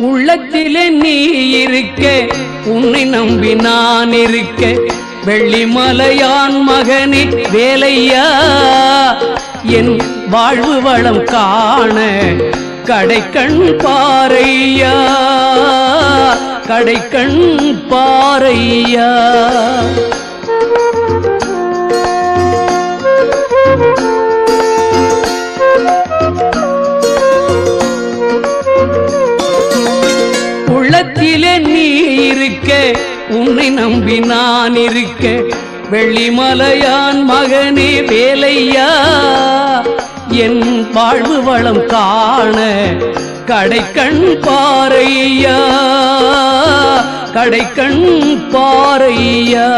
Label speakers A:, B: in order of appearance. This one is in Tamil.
A: உள்ளத்திலே நீ இருக்க, உன்னை நம்பி நான் இருக்க, வெள்ளிமலையான் மகனே வேலையா, என் வாழ்வு வளம் காண கடைக்கண் பாரையா, கடைக்கண் பாரையா. உள்ளத்திலே நீ இருக்க, உன்னை நம்பி நான் இருக்க, வெள்ளிமலையான் மகனே வேலையா, என் வாழ்வு வளம் காண கடைக்கண் பாரையா, கடைக்கண் பாரையா.